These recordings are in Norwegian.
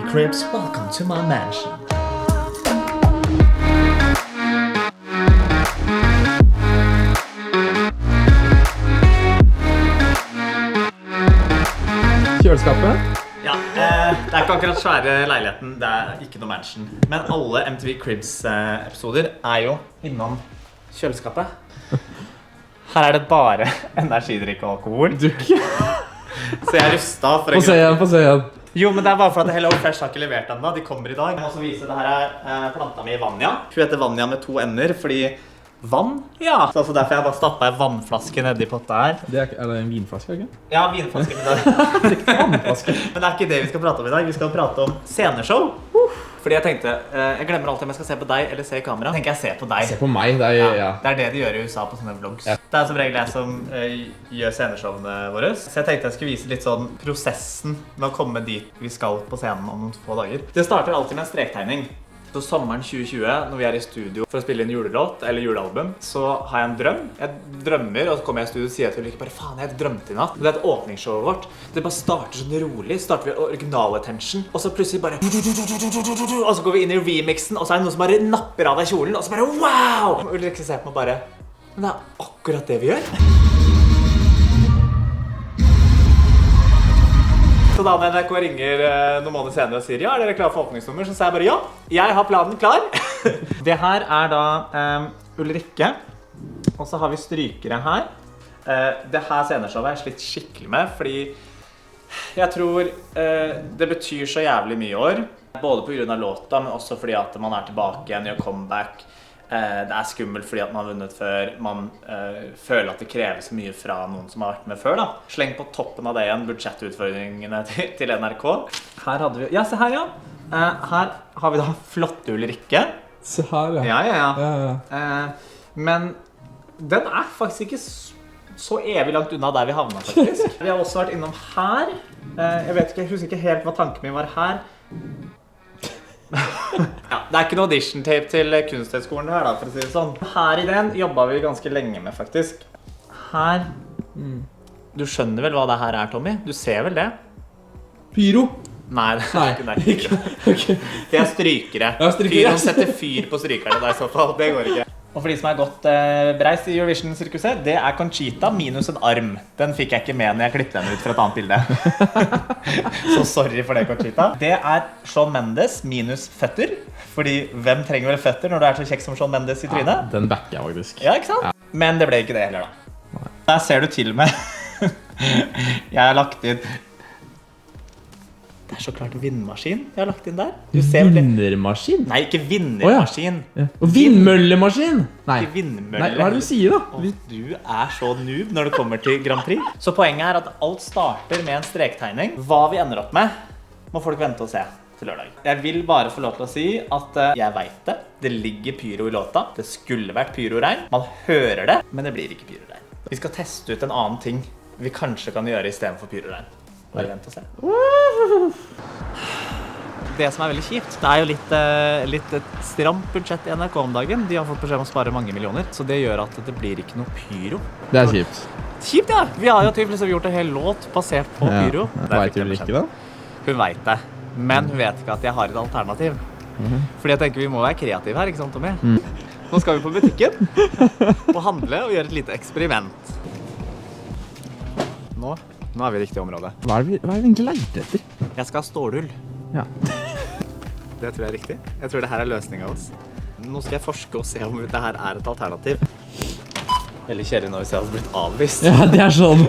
Cribs, welcome to my mansion. Kjøleskapet? Ja, det er ikke akkurat svære leiligheten, det er ikke noe mansion. Men alle MTV Cribs-episoder er jo innom kjøleskapet. Her er det bare energidrikk og alkohol. Så jeg rustet for å Få se igjen. Jo, men det er bare for at Hello Fresh har ikke levert ennå. De kommer i dag. Jeg må også vise, det her er planta mi i Vanya. Hun heter Vanya med 2 ender, fordi vann? Ja. Så altså derfor jeg bare stappet en vannflaske nedi potta her. Er det en vinflaske, ikke? Ja, vinflaske med det. Det er ikke vannflaske. Men det er ikke det vi skal prate om i dag. Vi skal prate om sceneshow. Fordi jeg tenkte, jeg glemmer alltid om jeg skal se på deg eller se i kamera. Tenker jeg se på deg. Se på meg, det er det de gjør i USA på sånne vlogs. Ja. Det er som regel jeg som gjør sceneshowene våre. Så jeg tenkte jeg skulle vise litt sånn prosessen med å komme dit vi skal på scenen om noen få dager. Det starter alltid med en strektegning. Så sommeren 2020, når vi er i studio for å spille inn julelåt eller julealbum, så har jeg en drøm. Jeg drømmer, og så kommer jeg i studio og sier til Ulrikke bare faen, jeg drømte i natt. Det er et åpningsshowet vårt. Det bare starter sånn rolig. Starter vi original-attention, og så plutselig bare og så går vi inn i remixen, og så er det noen som bare napper av deg kjolen, og så bare wow! Og Ulrikke ser på meg bare, men det er akkurat det vi gjør. Så da når NRK ringer noen måneder senere og sier ja, er dere klar for åpningsnummer? Så sier jeg bare ja, jeg har planen klar. Det her er da Ulrikke, og så har vi strykere her. Det her sceneshowet har jeg slitt skikkelig med, fordi jeg tror det betyr så jævlig mye i år. Både på grunn av låta, men også fordi at man er tilbake igjen, gjør comeback. Det er skummelt fordi at man har vunnet før. Man føler at det kreves mye fra noen som har vært med før da. Sleng på toppen av det igjen budsjettutfordringene til NRK. Her hadde vi, ja se her ja. Her har vi da flotte Ulrikke. Se her ja. Ja. Men den er faktisk ikke så evig langt unna der vi havnet faktisk. Vi har også vært innom her. Jeg husker ikke helt hva tanken min var her. Ja, det er ikke noe audition-tape til Kunsthøgskolen her da, for å si det sånn. Her i den jobbet vi ganske lenge med faktisk. Her, du skjønner vel hva det her er, Tommy? Du ser vel det? Pyro? Nei, det er ikke. Okay. Det er strykere. Pyro setter fyr på strykerne da i så fall, det går ikke. Og for de som er godt breist i Eurovision-sirkuset, det er Conchita minus en arm. Den fikk jeg ikke med når jeg klippte den ut fra et annet bilde. Så sorry for det, Conchita. Det er Shawn Mendes minus føtter. Fordi hvem trenger vel føtter når du er så kjekk som Shawn Mendes i trynet? Ja, den backer jeg faktisk. Ja, ikke sant? Ja. Men det ble ikke det heller da. Der ser du til med. Jeg har lagt inn. Det er så klart vindmaskin jeg har lagt inn der. Vinnermaskin? Nei, ikke vinnermaskin. Ja. Og vindmøllemaskin? Nei. Ikke vindmølle. Nei, hva er det du sier da? Du er så noob når det kommer til Grand Prix. Så poenget er at alt starter med en strektegning. Hva vi ender opp med, må folk vente og se til lørdag. Jeg vil bare få lov til å si at jeg vet det. Det ligger pyro i låta. Det skulle vært pyroregn. Man hører det, men det blir ikke pyroregn. Vi skal teste ut en annen ting vi kanskje kan gjøre i stedet for pyroregn. Bare vent og se. Det som er veldig kjipt, det er jo litt et stramt budsjett i NRK om dagen. De har fått beskjed om å spare mange millioner, så det gjør at det blir ikke noe pyro. Det er kjipt. Kjipt, ja! Vi har jo tydeligvis gjort en hel låt basert på pyro. Vet du ikke da? Hun vet det, men hun vet ikke at jeg har et alternativ. Fordi jeg tenker vi må være kreative her, ikke sant, Tommy? Nå skal vi på butikken og handle og gjøre et lite eksperiment. Nå er vi i riktig område. Hva er det vi egentlig leter etter? Jeg skal ha stålull. Ja. Det tror jeg er riktig. Jeg tror det her er løsningen av oss. Nå skal jeg forske og se om det her er et alternativ. Veldig kjedelig når vi ser oss blitt avvist. Ja, det er sånn.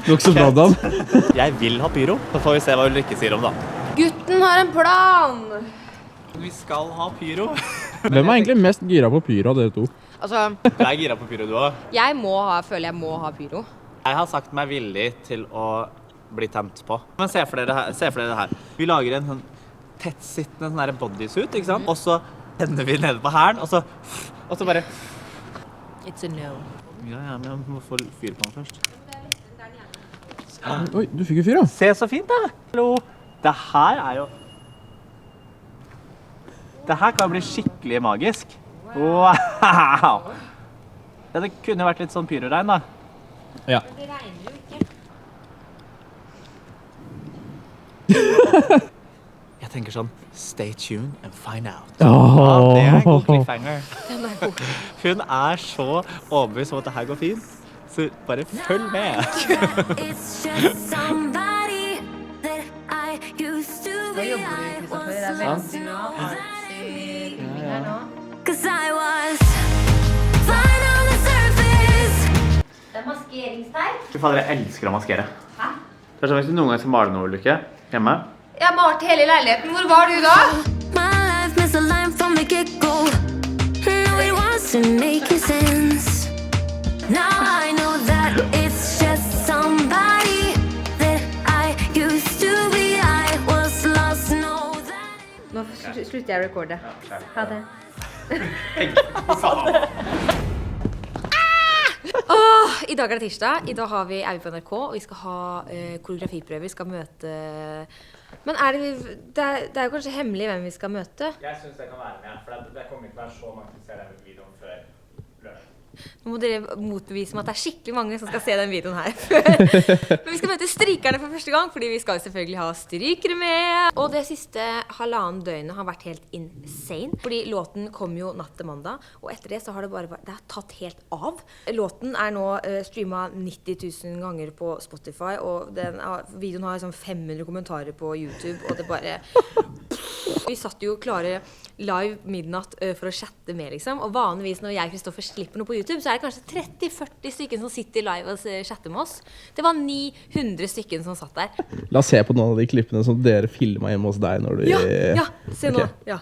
Går ikke så bra, Dan. Jeg vil ha pyro. Så får vi se hva Ulrikke sier om da. Gutten har en plan! Vi skal ha pyro. Hvem er egentlig mest gira på pyro av dere to? Altså, Du er gira på pyro du også. føler jeg må ha pyro. Jeg har sagt meg villig til å bli tent på. Men se for dere det her. Vi lager en sånn tettsittende sånn der bodysuit, ikke sant? Og så tenner vi nede på hælen, og så bare... It's a no. Ja, men jeg må få fyr på den først. Oi, du fikk jo fyr da. Se så fint da! Hallo! Det her er jo... Det her kan bli skikkelig magisk. Wow! Ja, det kunne vært litt sånn pyroregn da. Ja. Det regner jo ikke. tenker sånn, stay tuned and find out. Åh. Ja, det er en god cliffhanger. Den er god. Hun er så overbevist om at det her går fint, så bare følg med. It's just somebody that I used to Hva be. jobber du, I Kristoffer? Det was er veldig nå. Artsy her nå. Cause I was fine on the surface. Det er maskeringsteip. Fy fader, jeg elsker å maskere. Hæ? Det er sånn hvis du noen gang skal male noe, Ulrikke, hjemme. Jeg malte hele leiligheten. Hvor var du da? My life missed a line from the get-go. No, it wasn't making sense. Now I know that it's just somebody that I used to be. I was lost, know that. Nå slutter jeg å recorde. Ha det. I dag er det tirsdag. I dag er vi på NRK, og vi skal ha koreografiprøve. Vi skal møte... Men det er jo kanskje hemmelig hvem vi skal møte. Jeg synes det kan være med, for det kommer ikke være så mange som ser den videoen før lørdag. Nå må dere motbevise meg at det er skikkelig mange som skal se den videoen her. Men vi skal møte strykerne for første gang, fordi vi skal selvfølgelig ha strykere med. Og det siste halvannen døgnet har vært helt insane. Fordi låten kom jo natt til mandag, og etter det så har det har tatt helt av. Låten er nå streamet 90 000 ganger på Spotify, og videoen har liksom 500 kommentarer på YouTube, og det bare... Vi satt jo klare live midnatt for å chatte med, liksom. Og vanligvis når jeg og Kristoffer slipper noe på YouTube, så er det kanskje 30-40 stykker som sitter live og chatter med oss. Det var 900 stykker som satt der. La oss se på noen av de klippene som dere filmet hjemme hos deg når du... Ja, se nå. Ok. Ja.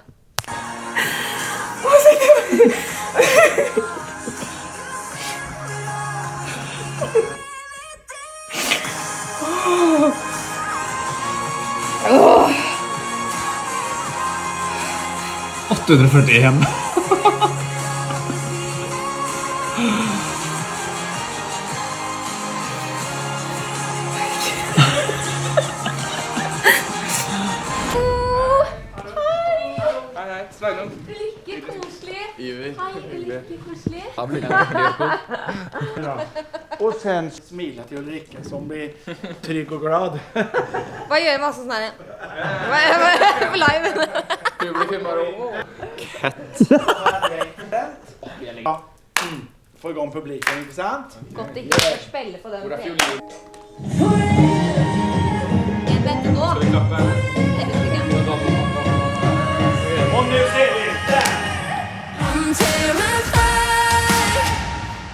Åh! 841. Lykke koselig. Hei, lykke koselig. Och sen smila till Ulrika som blir trygg och glad. Hva gjør vi masse sånn her? Hva er det på live? Ja. Få igång publiken, inte sant? Godt ikke å spille på den tv. En vente nå. Och nu ser vi där! I'm terrified.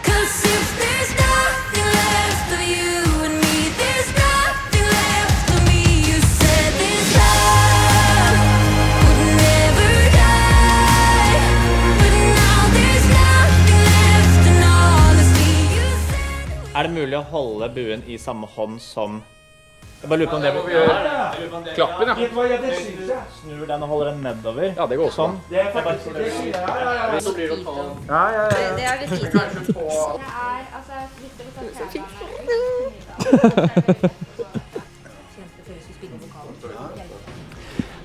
Cause if there's nothing left of you and me, there's nothing left of me. You said this love would never die, but now there's nothing left and honestly you said. Er det mulig å holde buen i samme hånd som... Jeg bare lurer på om det blir... Klappen, ja. Vet du vad jag dessutom? Snur den og holder den nedover. Ja, det går også. Sånn. Det är faktiskt det är ja. Så blir det å ta... Det er det fint. Det er, altså, hvis det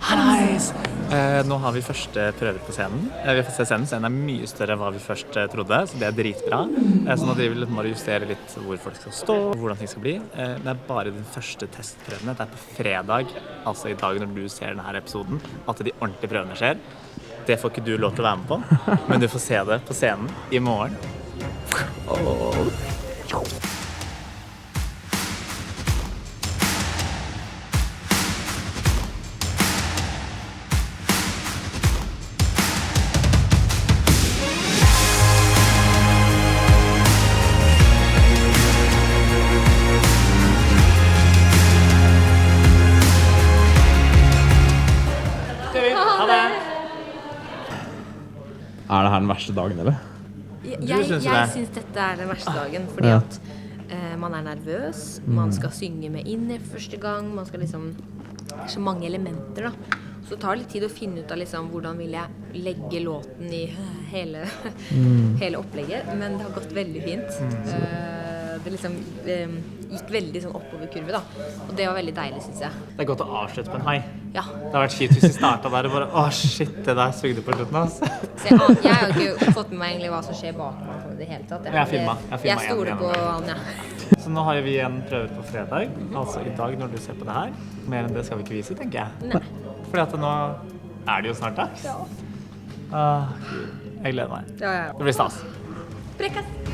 Hallais! Nå har vi første prøver på scenen. Vi har fått se scenen. Scenen er mye større enn hva vi først trodde, så det er dritbra. Så nå driver vi litt med å justere litt hvor folk skal stå, hvordan ting skal bli. Det er bare den første testprøvene. Det er på fredag, altså i dag når du ser denne episoden, at de ordentlige prøvene skjer. Det får ikke du lov til å være med på, men du får se det på scenen i morgen. Er det her den verste dagen, eller? Jeg syns det? syns dette er den verste dagen, fordi Ja. at man er nervøs, man skal synge med inn i første gang, man skal liksom... Det er så mange elementer, da. Så det tar litt tid å finne ut av liksom, hvordan vil jeg legge låten i hele, hele opplegget, men det har gått veldig fint. Det liksom gikk veldig sånn oppoverkurve, da. Og det var veldig deilig, synes jeg. Det er godt å avslutte på en high. Ja. Det har vært kjipt hvis vi startet der og bare, åh shit, det der sugde på slutten, ass. Så jeg har jo ikke fått med meg egentlig hva som skjer bak meg i det hele tatt. Jeg har filmet. Jeg har filmet Jeg stoler igjen på gjennom han, ja. Så nå har vi en prøve på fredag, altså i dag når du ser på det her. Mer enn det skal vi ikke vise, tenker jeg. Nei. Fordi at nå er det jo snart dags. Ja. Gud. Jeg gleder meg. Ja. Det blir stas. Prekkas!